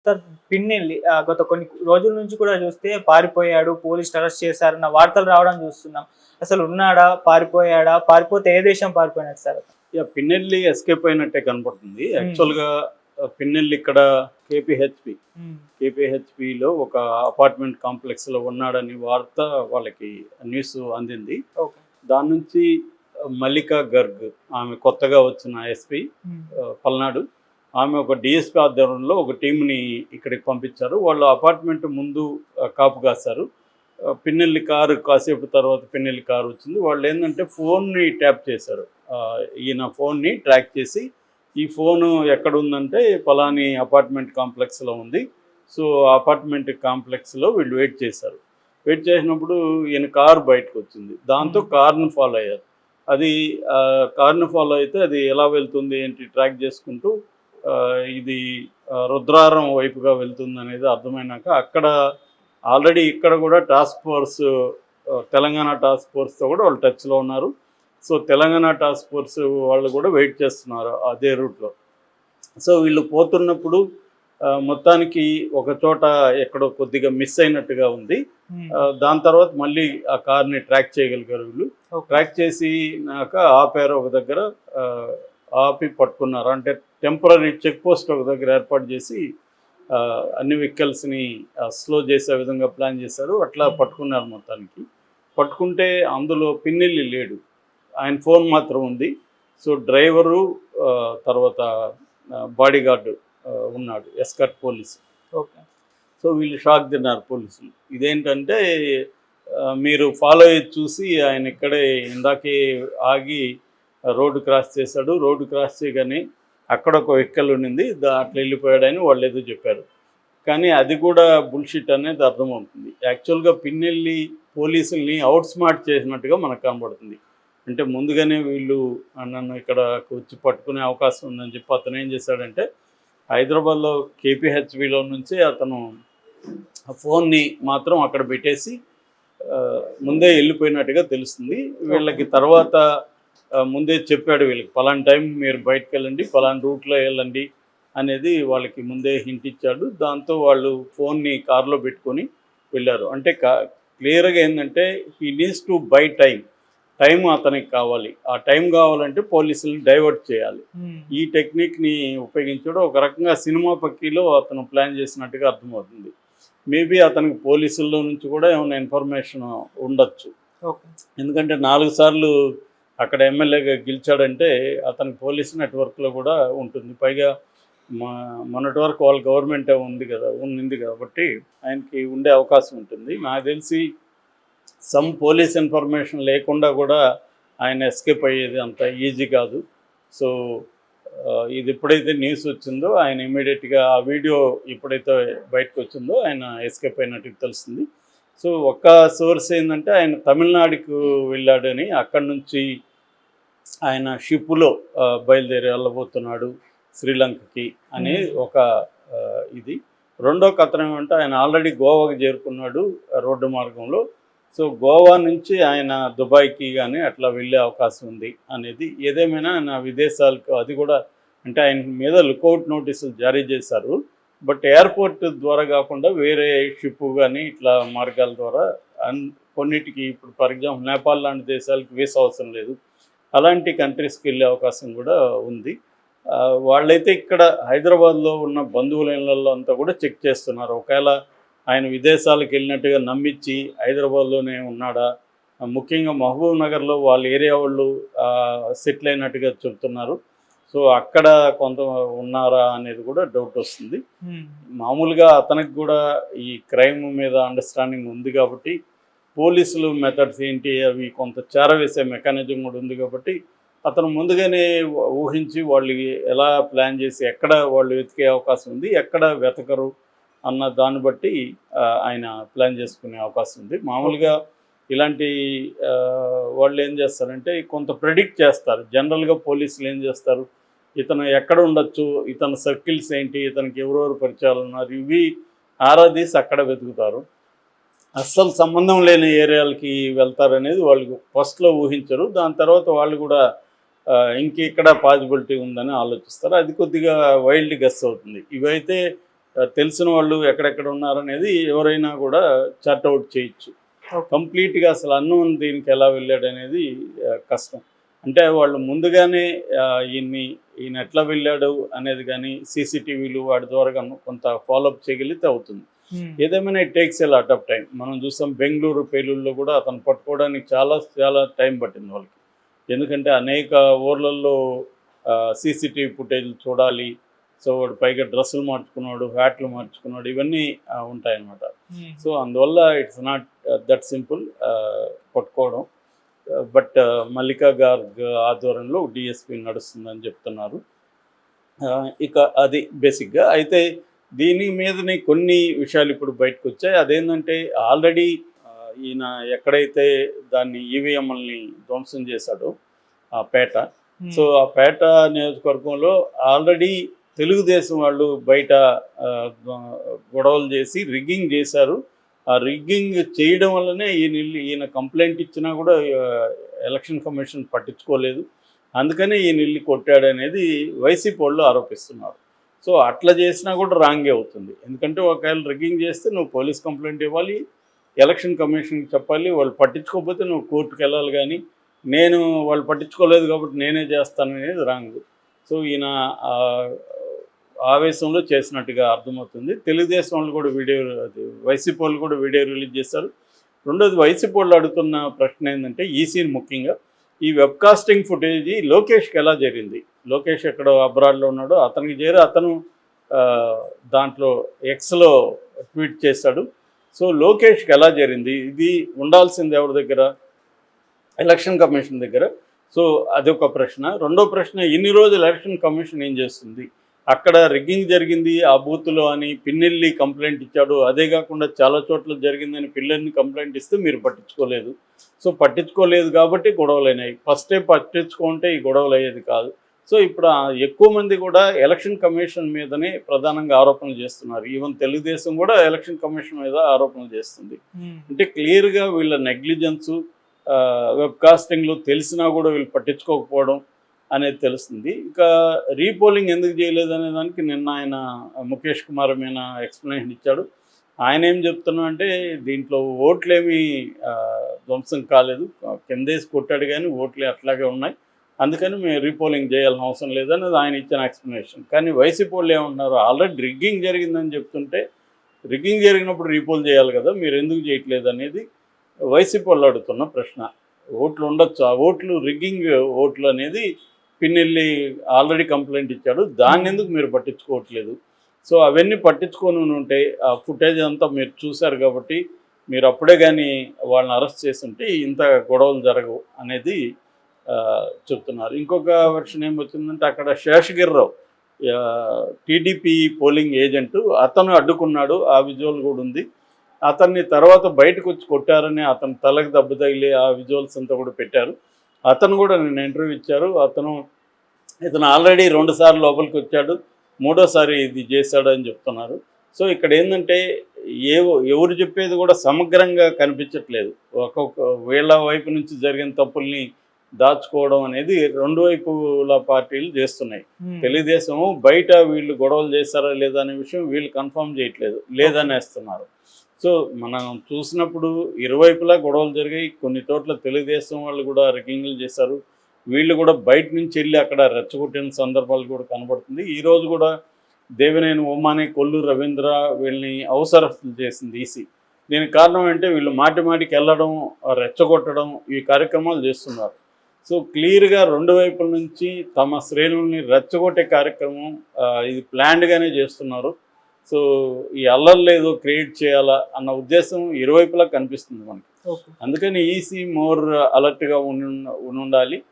Sir Pinnelli గత కొన్ని రోజుల నుంచి కూడా చూస్తే పారిపోయాడు, పోలీసులు అరెస్ట్ చేశారన్న వార్తలు రావడం చూస్తున్నాం. అసలు ఉన్నాడా? పారిపోయాడా? పారిపోతే ఏ దేశం పారిపోయినట్టు సార్? పిన్నెల్లి ఎస్కేప్ అయినట్టే కనపడుతుంది. హ్మ్. యాక్చువల్‌గా పిన్నెల్లి ఇక్కడ కేపీహెచ్‌పి. హ్మ్. కేపీహెచ్‌పిలో ఒక అపార్ట్మెంట్ కాంప్లెక్స్‌లో ఉన్నాడని వార్త వాళ్ళకి న్యూస్ అందింది. ఓకే. దాని నుంచి మల్లికా గర్గ్ ఆమె కొత్తగా వచ్చిన ఎస్పీ హ్మ్. పల్నాడు. ఆమె ఒక డీఎస్పీ ఆధ్వర్యంలో ఒక టీమ్‌ని ఇక్కడికి పంపించారు. వాళ్ళు అపార్ట్మెంట్ ముందు కాపు కాశారు. పిన్నెల్లి కారు కాసేపు తర్వాత పిన్నెల్లి కారు వచ్చింది. వాళ్ళేందంటే ఫోన్‌ని ట్యాప్ చేశారు. ఈయన ఫోన్‌ని ట్రాక్ చేసి ఈ ఫోను ఎక్కడుందంటే పలాని అపార్ట్మెంట్ కాంప్లెక్స్‌లో ఉంది. సో, ఆ అపార్ట్మెంట్ కాంప్లెక్స్‌లో వీళ్ళు వెయిట్ చేశారు. వెయిట్ చేసినప్పుడు ఈయన కారు బయటకొచ్చింది. దాంతో హ్మ్. కార్‌ని ఫాలో అయ్యారు. అది కార్‌ని ఫాలో అయితే అది ఎలా వెళ్తుంది ఏంటి ట్రాక్ చేసుకుంటూ ఇది రుద్రారం వైపుగా వెళ్తుందనేది అర్థమైనాక అక్కడ ఆల్రెడీ ఇక్కడ కూడా టాస్క్ ఫోర్స్ తెలంగాణ టాస్క్ ఫోర్స్‌తో కూడా వాళ్ళు టచ్‌లో ఉన్నారు. సో, తెలంగాణ టాస్క్ ఫోర్స్ వాళ్ళు కూడా వెయిట్ చేస్తున్నారు అదే రూట్‌లో. సో, వీళ్ళు పోతున్నప్పుడు మొత్తానికి ఒక చోట ఎక్కడో కొద్దిగా మిస్ అయినట్టుగా ఉంది. హ్మ్. దాని తర్వాత మళ్ళీ ఆ కార్‌ని ట్రాక్ చేయగలిగారు వీళ్ళు. ఓకే. ట్రాక్ చేసినాక ఆపారు ఒక దగ్గర. ఆహ్, ఆపి పట్టుకున్నారు. అంటే టెంపరరీ చెక్ పోస్ట్ ఒక దగ్గర ఏర్పాటు చేసి అన్ని వెహికల్స్‌ని స్లో చేసే విధంగా ప్లాన్ చేశారు. అట్లా హ్మ్. పట్టుకున్నారు మొత్తానికి. పట్టుకుంటే అందులో పిన్నెల్లి లేడు. ఆయన ఫోన్ మాత్రం ఉంది. సో, డ్రైవరు తర్వాత బాడీగార్డ్ ఉన్నాడు. Escort police. ఓకే. సో, వీళ్ళు షాక్ తిన్నారు పోలీసులు. ఇదేంటంటే మీరు ఫాలో అయ్యేది చూసి ఆయన ఇక్కడే ఇందాకే ఆగి రోడ్డు క్రాస్ చేశాడు. రోడ్డు క్రాస్ చేయగానే అక్కడ ఒక వెహికల్ ఉండింది. అట్లా వెళ్ళిపోయాడని వాళ్ళేదో చెప్పారు. కానీ అది కూడా బుల్‌షిట్ అనేది అర్థమవుతుంది. యాక్చువల్‌గా పిన్నెల్లి పోలీసుల్ని ఔట్ స్మార్ట్ చేసినట్టుగా మనకు కనబడుతుంది. అంటే ముందుగానే వీళ్ళు నన్ను ఇక్కడకు వచ్చి పట్టుకునే అవకాశం ఉందని చెప్పి అతను ఏం చేశాడంటే హైదరాబాద్‌లో కేపీహెచ్‌బిలో నుంచి అతను ఆ ఫోన్‌ని మాత్రం అక్కడ పెట్టేసి ముందే వెళ్ళిపోయినట్టుగా తెలుస్తుంది. వీళ్ళకి తర్వాత ముందే చెప్పాడు వీళ్ళకి పలానా టైం మీరు బయటకెళ్ళండి, పలానా రూట్‌లో వెళ్ళండి అనేది వాళ్ళకి ముందే హింట్ ఇచ్చాడు. దాంతో వాళ్ళు ఫోన్‌ని కార్‌లో పెట్టుకొని వెళ్ళారు. అంటే క్లియర్‌గా ఏందంటే he needs to buy time. Time అతనికి కావాలి. ఆ టైం కావాలంటే పోలీసుల్ని డైవర్ట్ చేయాలి. హ్మ్. ఈ టెక్నిక్‌ని ఉపయోగించడం ఒక రకంగా సినిమా పక్కీలో అతను ప్లాన్ చేసినట్టుగా అర్థమవుతుంది. మేబీ అతనికి పోలీసుల్లో నుంచి కూడా ఏమైనా ఇన్ఫర్మేషన్ ఉండొచ్చు. ఓకే. ఎందుకంటే 4 సార్లు అక్కడ ఎమ్మెల్యేగా గెలిచాడంటే అతనికి పోలీస్ నెట్వర్క్‌లో కూడా ఉంటుంది. పైగా మొన్నటి వరకు వాళ్ళ గవర్నమెంటే ఉన్నింది కాబట్టి ఆయనకి ఉండే అవకాశం ఉంటుంది. నాకు తెలిసి పోలీస్ ఇన్ఫర్మేషన్ లేకుండా కూడా ఆయన ఎస్కేప్ అయ్యేది అంత ఈజీ కాదు. సో, ఇది ఎప్పుడైతే న్యూస్ వచ్చిందో ఆయన ఇమ్మీడియట్‌గా ఆ వీడియో ఎప్పుడైతే బయటకొచ్చిందో ఆయన ఎస్కేప్ అయినట్టు తెలుస్తుంది. సో, ఒక్క సోర్స్ ఏందంటే ఆయన తమిళనాడుకు వెళ్ళాడని, అక్కడి నుంచి ఆయన షిప్‌లో బయలుదేరి వెళ్ళబోతున్నాడు శ్రీలంకకి అని హ్మ్. ఒక ఇది. రెండో కథనం ఏమంటే ఆయన ఆల్రెడీ గోవాకి చేరుకున్నాడు రోడ్డు మార్గంలో. సో, గోవా నుంచి ఆయన దుబాయ్‌కి గాని అట్లా వెళ్ళే అవకాశం ఉంది అనేది. ఏదేమైనా ఆయన విదేశాలకు అది కూడా అంటే ఆయన మీద లుకౌట్ నోటీసులు జారీ చేశారు. బట్ ఎయిర్‌పోర్ట్ ద్వారా కాకుండా వేరే షిప్ గాని ఇట్లా మార్గాల ద్వారా అన్ కొన్నిటికి ఇప్పుడు ఫర్ ఎగ్జాంపుల్ నేపాల్ లాంటి దేశాలకు వీసా అవసరం లేదు. అలాంటి కంట్రీస్‌కి వెళ్ళే అవకాశం కూడా ఉంది. వాళ్ళైతే ఇక్కడ హైదరాబాద్‌లో ఉన్న బంధువుల ఇళ్ళల్లో అంతా కూడా చెక్ చేస్తున్నారు. ఒకవేళ ఆయన విదేశాలకు వెళ్ళినట్టుగా నమ్మించి హైదరాబాద్‌లోనే ఉన్నాడా? ముఖ్యంగా మహబూబ్ నగర్‌లో వాళ్ళ ఏరియా వాళ్ళు సెటిల్ అయినట్టుగా చెప్తున్నారు. సో, అక్కడ కొంత ఉన్నారా అనేది కూడా డౌట్ వస్తుంది. హ్మ్. మామూలుగా అతనికి కూడా ఈ క్రైమ్ మీద అండర్‌స్టాండింగ్ ఉంది కాబట్టి పోలీసులు మెథడ్స్ ఏంటి అవి కొంత చేరవేసే మెకానిజం కూడా ఉంది కాబట్టి అతను ముందుగానే ఊహించి వాళ్ళు ఎలా ప్లాన్ చేసి ఎక్కడ వాళ్ళు వెతికే అవకాశం ఉంది, ఎక్కడ వెతకరు అన్న దాన్ని బట్టి ఆయన ప్లాన్ చేసుకునే అవకాశం ఉంది. మామూలుగా ఇలాంటి వాళ్ళు ఏం చేస్తారంటే కొంత ప్రెడిక్ట్ చేస్తారు. జనరల్‌గా పోలీసులు ఏం చేస్తారు, ఇతను ఎక్కడ ఉండొచ్చు, ఇతని సర్కిల్స్ ఏంటి, ఇతనికి ఎవరెవరు పరిచయాలు ఉన్నారు, ఇవి ఆరా తీసి అక్కడ వెతుకుతారు. అస్సలు సంబంధం లేని ఏరియాలకి వెళ్తారనేది వాళ్ళు ఫస్ట్‌లో ఊహించరు. దాని తర్వాత వాళ్ళు కూడా ఇంకెక్కడ పాజిబిలిటీ ఉందని ఆలోచిస్తారు. అది కొద్దిగా వైల్డ్ గెస్ అవుతుంది. ఇవైతే తెలిసిన వాళ్ళు ఎక్కడెక్కడ ఉన్నారనేది ఎవరైనా కూడా చార్ట్అవుట్ చేయొచ్చు. కంప్లీట్గా అసలు అన్నోన్ దీనికి ఎలా వెళ్ళాడు అనేది కష్టం. అంటే వాళ్ళు ముందుగానే ఈయన ఎట్లా వెళ్ళాడు అనేది కానీ సీసీటీవీలు వాటి ద్వారా కొంత ఫాలోఅప్ చేయగలిగితే అవుతుంది. ఏదేమైనా it takes a lot of time. మనం చూసాం బెంగళూరు పేలుల్లో కూడా అతను పట్టుకోవడానికి చాలా చాలా టైం పట్టింది వాళ్ళకి. ఎందుకంటే అనేక ఊర్లలో సీసీటీవీ ఫుటేజ్ చూడాలి. సో వాడు పైగా డ్రెస్సులు మార్చుకున్నాడు, హ్యాట్లు మార్చుకున్నాడు, ఇవన్నీ ఉంటాయన్నమాట. సో అందువల్ల ఇట్స్ నాట్ దట్ సింపుల్ పట్టుకోవడం. బట్ మల్లికా గార్గ్ ఆధ్వర్యంలో డిఎస్పీ నడుస్తుందని చెప్తున్నారు. ఇక అది బేసిక్గా అయితే దీని మీదనే కొన్ని విషయాలు ఇప్పుడు బయటకు వచ్చాయి. అదేంటంటే ఆల్రెడీ ఈయన ఎక్కడైతే దాన్ని ఈవీఎంలని ధ్వంసం చేశాడో ఆ పేట, సో ఆ పేట నియోజకవర్గంలో ఆల్రెడీ తెలుగుదేశం వాళ్ళు బయట గొడవలు చేసి రిగ్గింగ్ చేశారు. ఆ రిగ్గింగ్ చేయడం వల్లనే ఈయన కంప్లైంట్ ఇచ్చినా కూడా ఎలక్షన్ కమిషన్ పట్టించుకోలేదు. అందుకనే ఈయన ఇల్లు కొట్టాడు అనేది వైసీపీ వాళ్ళు ఆరోపిస్తున్నారు. సో అట్లా చేసినా కూడా రాంగే అవుతుంది. ఎందుకంటే ఒకవేళ రిగ్గింగ్ చేస్తే నువ్వు పోలీస్ కంప్లైంట్ ఇవ్వాలి, ఎలక్షన్ కమిషన్కి చెప్పాలి. వాళ్ళు పట్టించుకోకపోతే నువ్వు కోర్టుకు వెళ్ళాలి. కానీ నేను వాళ్ళు పట్టించుకోలేదు కాబట్టి నేనే చేస్తాను అనేది రాంగ్. సో ఈయన ఆవేశంలో చేసినట్టుగా అర్థమవుతుంది. తెలుగుదేశం వాళ్ళు కూడా వైసీపీ వాళ్ళు కూడా వీడియో రిలీజ్ చేశారు. రెండోది వైసీపీ వాళ్ళు అడుగుతున్న ప్రశ్న ఏంటంటే ఈసీని ముఖ్యంగా ఈ వెబ్కాస్టింగ్ ఫుటేజ్ లోకేష్కి ఎలా జరిగింది? లోకేష్ ఎక్కడ అబ్రాడ్లో ఉన్నాడో అతనికి చేరి అతను దాంట్లో ఎక్స్లో ట్వీట్ చేశాడు. సో లోకేష్కి ఎలా జరిగింది? ఇది ఉండాల్సింది ఎవరి దగ్గర? ఎలక్షన్ కమిషన్ దగ్గర. సో అదొక ప్రశ్న. రెండో ప్రశ్న, ఇన్ని రోజులు ఎలక్షన్ కమిషన్ ఏం చేస్తుంది? అక్కడ రిగ్గింగ్ జరిగింది ఆ బూత్లో అని పిన్నెల్లి కంప్లైంట్ ఇచ్చాడు. అదే కాకుండా చాలా చోట్ల జరిగిందని పిల్లల్ని కంప్లైంట్ ఇస్తే మీరు పట్టించుకోలేదు. సో పట్టించుకోలేదు కాబట్టి గొడవలైనాయి. ఫస్టే పట్టించుకుంటే ఈ గొడవలు అయ్యేది కాదు. సో ఇప్పుడు ఎక్కువ మంది కూడా ఎలక్షన్ కమిషన్ మీదనే ప్రధానంగా ఆరోపణలు చేస్తున్నారు. ఈవెన్ తెలుగుదేశం కూడా ఎలక్షన్ కమిషన్ మీద ఆరోపణలు చేస్తుంది. అంటే క్లియర్గా వీళ్ళ నెగ్లిజెన్సు వెబ్కాస్టింగ్లో తెలిసినా కూడా వీళ్ళు పట్టించుకోకపోవడం అనేది తెలుస్తుంది. ఇంకా రీపోలింగ్ ఎందుకు చేయలేదు అనే దానికి నిన్న ఆయన ముఖేష్ కుమార్ మీద ఎక్స్ప్లెనేషన్ ఇచ్చాడు. ఆయన ఏం చెప్తున్నా అంటే దీంట్లో ఓట్లేమీ ధ్వంసం కాలేదు, కిందేసి కొట్టాడు కానీ ఓట్లే అట్లాగే ఉన్నాయి, అందుకని మేము రీపోలింగ్ చేయాల్సిన అవసరం లేదనేది ఆయన ఇచ్చిన ఎక్స్ప్లెనేషన్. కానీ వైసీపీ వాళ్ళు ఏమంటున్నారు, ఆల్రెడీ రిగ్గింగ్ జరిగిందని చెప్తుంటే రిగ్గింగ్ జరిగినప్పుడు రీపోల్ చేయాలి కదా, మీరు ఎందుకు చేయట్లేదు అనేది వైసీపీ వాళ్ళు అడుగుతున్న ప్రశ్న. ఓట్లు ఉండొచ్చు, ఆ ఓట్లు రిగ్గింగ్ ఓట్లు అనేది పిన్నెల్లి ఆల్రెడీ కంప్లైంట్ ఇచ్చాడు, దాన్ని ఎందుకు మీరు పట్టించుకోవట్లేదు? సో అవన్నీ పట్టించుకొని ఉంటే ఆ ఫుటేజ్ అంతా మీరు చూశారు కాబట్టి మీరు అప్పుడే కానీ వాళ్ళని అరెస్ట్ చేస్తుంటే ఇంత గొడవలు జరగవు అనేది చెప్తున్నారు. ఇంకొక వెర్షన్ ఏమొచ్చిందంటే అక్కడ శేషగిరిరావు టీడీపీ పోలింగ్ ఏజెంటు అతను అడ్డుకున్నాడు, ఆ విజువల్ కూడా ఉంది. అతన్ని తర్వాత బయటకు వచ్చి కొట్టారని అతను తలకు దెబ్బ తగిలి ఆ విజువల్స్ అంతా కూడా పెట్టారు. అతను కూడా నేను ఇంటర్వ్యూ ఇచ్చారు. ఇతను ఆల్రెడీ 2 సార్లు లోపలికి వచ్చాడు, 3వ సారి ఇది చేశాడు అని చెప్తున్నారు. సో ఇక్కడ ఏంటంటే ఎవరు చెప్పేది కూడా సమగ్రంగా కనిపించట్లేదు. ఒక్కొక్క వీళ్ళ వైపు నుంచి జరిగిన తప్పుల్ని దాచుకోవడం అనేది 2 వైపుల పార్టీలు చేస్తున్నాయి. తెలుగుదేశం బయట వీళ్ళు గొడవలు చేస్తారా లేదా అనే విషయం వీళ్ళు కన్ఫర్మ్ చేయట్లేదు, లేదనేస్తున్నారు. సో మనం చూసినప్పుడు ఇరువైపులా గొడవలు జరిగాయి. కొన్ని చోట్ల తెలుగుదేశం వాళ్ళు కూడా రిగ్గింగ్లు చేశారు, వీళ్ళు కూడా బయట నుంచి వెళ్ళి అక్కడ రెచ్చగొట్టిన సందర్భాలు కూడా కనబడుతుంది. ఈరోజు కూడా దేవినేని ఉమాని, కొల్లు రవీంద్ర వీళ్ళని అవసరస్తులు చేసింది ఈసీ. దీనికి కారణం అంటే వీళ్ళు మాటికి వెళ్ళడం, రెచ్చగొట్టడం, ఈ కార్యక్రమాలు చేస్తున్నారు. సో క్లియర్గా 2 వైపుల నుంచి తమ శ్రేణుల్ని రెచ్చగొట్టే కార్యక్రమం ఇది ప్లాన్డ్గానే చేస్తున్నారు. సో ఈ అల్లర్లు ఏదో క్రియేట్ చేయాలా అన్న ఉద్దేశం ఇరువైపులా కనిపిస్తుంది మనకి. అందుకని ఈసీ మోర్ అలర్ట్గా ఉండాలి.